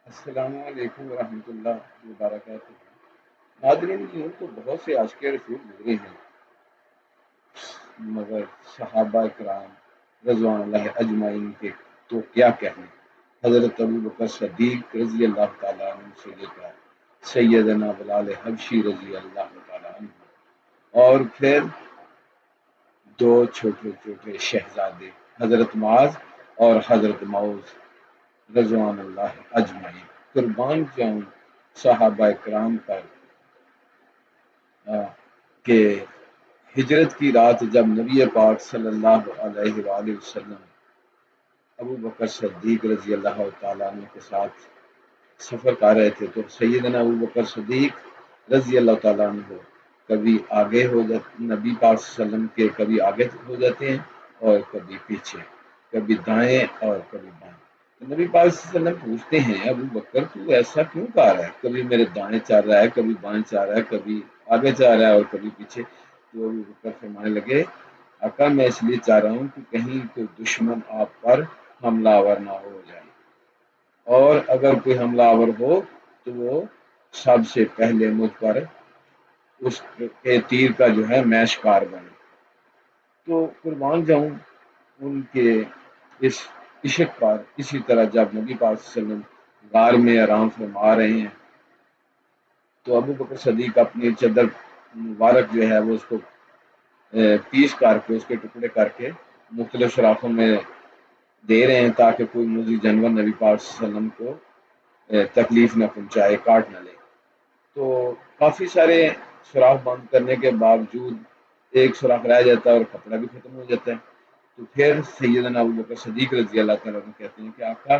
السلام علیکم ورحمۃ اللہ وبرکاتہ۔ ناظرین، یوں تو بہت سے عاشق رسول گزرے ہیں، مگر صحابہ کرام رضوان اللہ اجمعین کے تو کیا کہنے۔ حضرت ابوبکر صدیق رضی اللہ تعالیٰ عنہ سے لے کر سیدنا بلال حبشی رضی اللہ تعالیٰ عنہ، اور پھر دو چھوٹے چھوٹے شہزادے حضرت معاذ اور حضرت معوذ رضوان اللہ اجمعین، قربان جاؤں صحابہ کرام پر کہ ہجرت کی رات جب نبی پاک صلی اللہ علیہ وآلہ وسلم ابو بکر صدیق رضی اللہ تعالیٰ عنہ کے ساتھ سفر کر رہے تھے، تو سیدنا ابو بکر صدیق رضی اللہ تعالیٰ عنہ کبھی آگے ہو جاتے، نبی پاک صلی اللہ علیہ وسلم کے کبھی آگے ہو جاتے ہیں اور کبھی پیچھے، کبھی دائیں اور کبھی بائیں۔ تو نبی پاک صلی اللہ علیہ وسلم پوچھتے ہیں، ابو بکر تو ایسا کیوں کر رہا ہے، کبھی میرے دائیں چل رہا ہے، کبھی بائیں چل رہا ہے، کبھی آگے چل رہا ہے اور کبھی پیچھے۔ تو ابو بکر فرمانے لگے، آقا میں اس لیے چاہ رہا ہوں کہ کہیں کوئی دشمن آپ پر حملہ آور نہ ہو جائے، اور اگر کوئی حملہ آور ہو تو وہ سب سے پہلے مجھ پر اس کے تیر کا جو ہے میں شکار بنے۔ تو قربان جاؤں ان کے اس عشق پر۔ اسی طرح جب نبی پاک صلی اللہ علیہ وسلم غار میں آرام فرما رہے ہیں تو ابو بکر صدیق اپنی چادر مبارک جو ہے وہ اس کو پیس کر کے، اس کے ٹکڑے کر کے مختلف شراخوں میں دے رہے ہیں تاکہ کوئی موذی جانور نبی پاک صلی اللہ علیہ وسلم کو تکلیف نہ پہنچائے، کاٹ نہ لے۔ تو کافی سارے سوراخ بند کرنے کے باوجود ایک سوراخ رہ جاتا ہے اور کپڑا بھی ختم ہو جاتا ہے۔ تو پھر سیدنا ابو بکر صدیق رضی اللہ تعالیٰ عنہ کہتے ہیں کہ آقا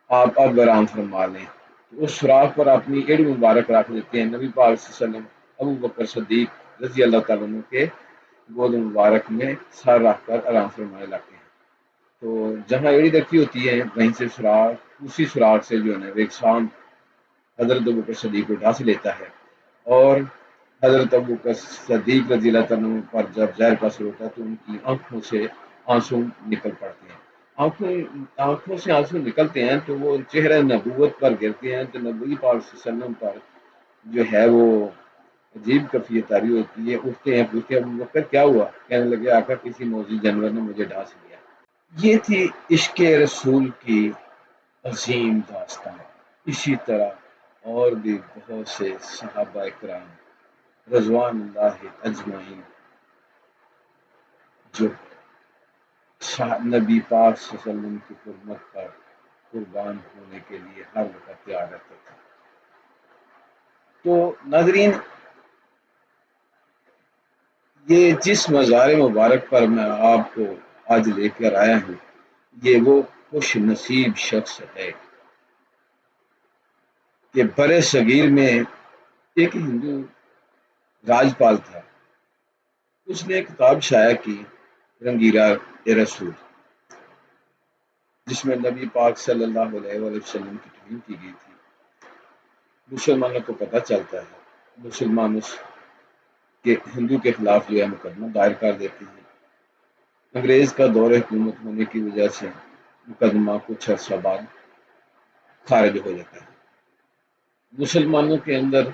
آپ اب آرام فرما لیں، تو اس سوراخ پر اپنی ایڑ مبارک رکھ دیتے ہیں۔ نبی پاک صلی اللہ علیہ وسلم ابو بکر صدیق رضی اللہ تعالیٰ عنہ کے گود مبارک میں سر رکھ کر آرام فرمانے لگتے ہیں۔ تو جہاں ایڑی رکھی ہوتی ہے وہیں سے سوراخ، اسی سوراخ سے جو ہے نا ایک سام حضرت ابو بکر صدیق کو ڈھانس لیتا ہے، اور حضرت ابو بکر صدیق رضی اللہ تعالیٰ عنہ پر جب زہر کا اثر ہوتا ہے تو ان کی آنکھوں سے آنسو نکل پڑتے ہیں۔ آنکھوں سے آنسو نکلتے ہیں تو وہ چہرہ نبوت پر گرتے ہیں، تو نبی پاک صلی اللہ علیہ وسلم پر جو ہے وہ عجیب کیفیت طاری ہوتی ہے۔ اٹھتے ہیں، پوچھتے ہیں ابو بکر کیا ہوا؟ کہنے لگے آقا کسی موذی جانور نے مجھے ڈھانس لیا۔ یہ تھی عشق رسول کی عظیم داستان۔ اسی طرح اور بھی بہت سے صحابہ کرام رضوان اللہ اجمعین جو نبی پاک صلی اللہ علیہ وسلم کی حرمت پر قربان ہونے کے لیے ہر وقت تیار رہتے تھے۔ تو ناظرین، یہ جس مزار مبارک پر میں آپ کو آج لے کر آیا ہوں، یہ وہ خوش نصیب شخص ہے کہ برِ صغیر میں ایک ہندو راجپال تھا۔ اس نے ایک کتاب شائع کی، رنگیرا رسول، جس میں نبی پاک صلی اللہ علیہ وسلم کی توہین کی گئی تھی۔ مسلمانوں کو پتہ چلتا ہے، مسلمان اس کے ہندو کے خلاف جو ہے مقدمہ دائر کر دیتے ہیں۔ انگریز کا دور حکومت ہونے کی وجہ سے مقدمہ کچھ عرصہ بعد خارج ہو جاتا ہے۔ مسلمانوں کے اندر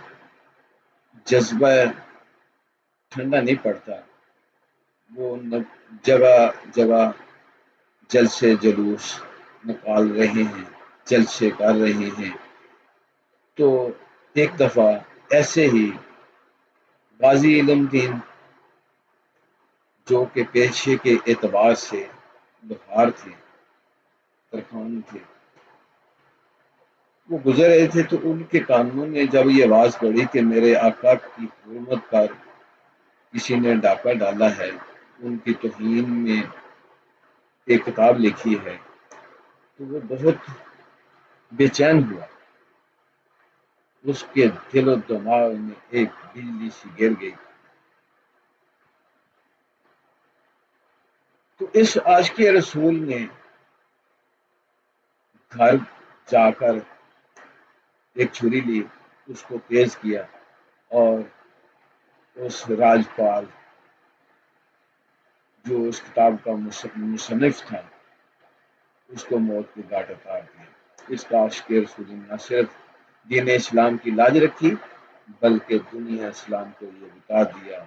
جذبہ ٹھنڈا نہیں پڑتا، وہ جگہ جگہ جلسے جلوس نکال رہے ہیں، جلسے کر رہے ہیں۔ تو ایک دفعہ ایسے ہی غازی علم دین، جو کہ پیشے کے اعتبار سے بخار تھے، ترکھان تھے، وہ گزر رہے تھے، تو ان کے کانوں میں جب یہ آواز پڑی کہ میرے آقا کی حرمت پر کسی نے ڈاکہ ڈالا ہے، ان کی توہین میں ایک کتاب لکھی ہے، تو وہ بہت بے چین ہوا۔ اس کے دل و دماغ میں ایک بجلی سی گر گئی۔ تو اس عاشق رسول نے گھر جا کر ایک چھری لی، اس کو تیز کیا، اور اس راجپال جو اس کتاب کا مصنف تھا، اس کو موت کے گھاٹ اتار دیا۔ اس کا عاشق رسول نہ صرف دین اسلام کی لاج رکھی بلکہ دنیا اسلام کو یہ بتا دیا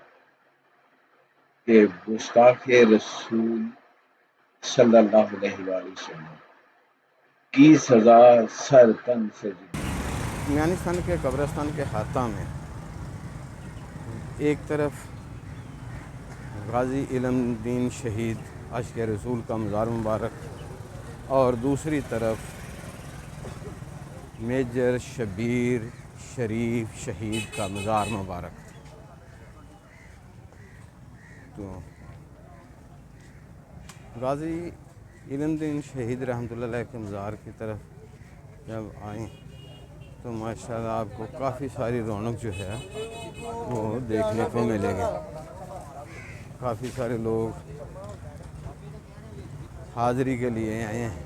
کہ گستاخ رسول صلی اللہ علیہ وآلہ وسلم کی سزا سر تن سے جدا۔ میانستان کے قبرستان کے حاطہ میں ایک طرف غازی علم دین شہید عاشق رسول کا مزار مبارک اور دوسری طرف میجر شبیر شریف شہید کا مزار مبارک۔ تو غازی علم دین شہید رحمۃ اللہ علیہ کے مزار کی طرف جب آئیں تو ماشاءاللہ آپ کو کافی ساری رونق جو ہے وہ دیکھنے کو ملے گی۔ کافی سارے لوگ حاضری کے لیے آئے ہیں۔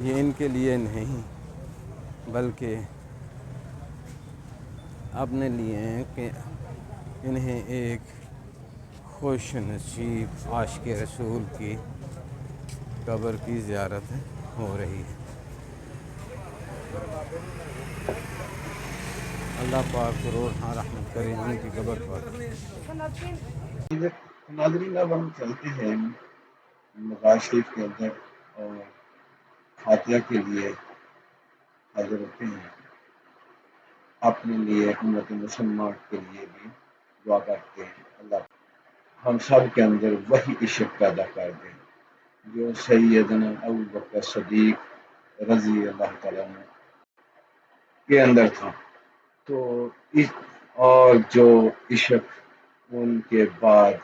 یہ ان کے لیے نہیں بلکہ اپنے لیے ہیں کہ انہیں ایک خوش نصیب عاشق رسول کی قبر کی زیارت ہو رہی ہے۔ اللہ پاک ضرور رحمت کرے ان کی قبر پر۔ ناظرین اب ہم چلتے ہیں مزار شریف کے اندر اور فاتحہ کے لیے حاضر ہوتے ہیں، اپنے لیے امت مسلمان کے لیے بھی دعا کرتے ہیں اللہ ہم سب کے اندر وہی عشق پیدا کر دیں جو سیدنا ابو بکر صدیق رضی اللہ تعالیٰ عنہ کے اندر تھا۔ تو اور جو عشق ان کے بعد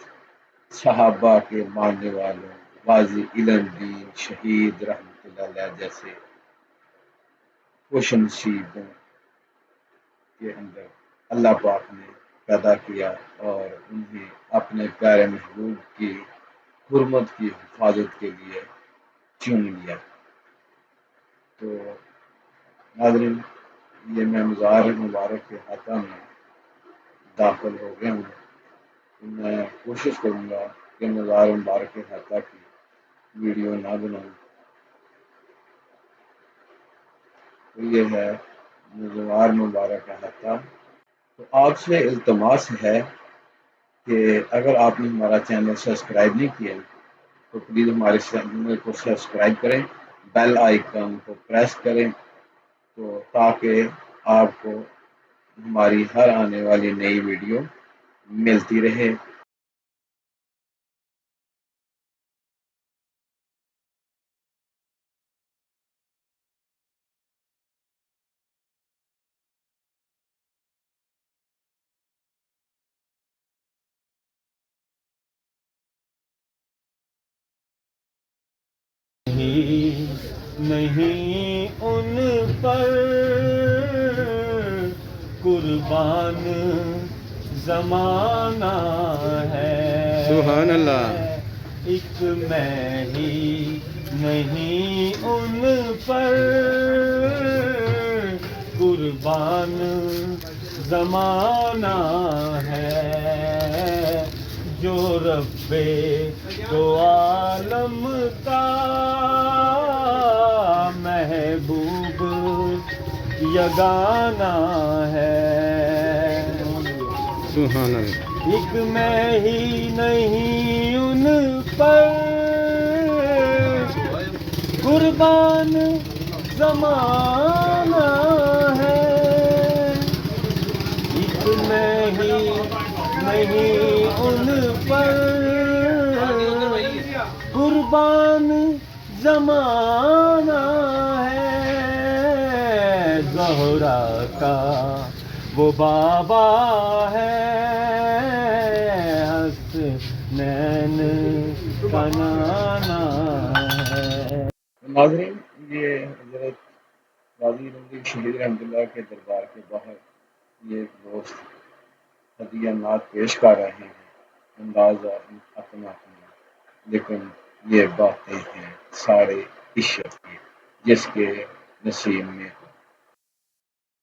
صحابہ کے ماننے والوں غازی علم دین شہید رحمۃ اللہ علیہ جیسے خوش نصیبوں کے اندر اللہ پاک نے پیدا کیا اور انہیں اپنے پیارے محبوب کی حرمت کی حفاظت کے لیے چن لیا۔ تو ناظرین یہ میں مزار مبارک کے حاطہ میں داخل ہو گیا ہوں۔ میں کوشش کروں گا کہ مزار مبارک کے حاطہ کی ویڈیو نہ بناؤں۔ تو یہ ہے مزار مبارک کا حاطہ۔ تو آپ سے التماس ہے کہ اگر آپ نے ہمارا چینل سبسکرائب نہیں کیا تو پلیز ہمارے چینل کو سبسکرائب کریں، بیل آئیکن کو پریس کریں تو تاکہ آپ کو ہماری ہر آنے والی نئی ویڈیو ملتی رہے۔ نہیں ان پر قربان زمانہ ہے، سبحان اللہ۔ ایک میں ہی نہیں ان پر قربان زمانہ ہے، جو رب تو عالم کا محبوب یگانہ ہے۔ سبحان اللہ۔ ایک میں ہی نہیں ان پر قربان زمانہ ہے، ایک میں ہی نہیں ان پر قربان زمانہ ہے، زہرا کا وہ بابا ہے، حسنین کا نانا ہے۔ ناظرین یہ حضرت غازی علم دین شہید رحمۃ اللہ کے دربار کے باہر یہ دوست ہدیہ نعت پیش کر رہے ہیں، انداز اپنا اپنا، لیکن یہ باتیں ہیں سارے عشق کی جس کے نصیب میں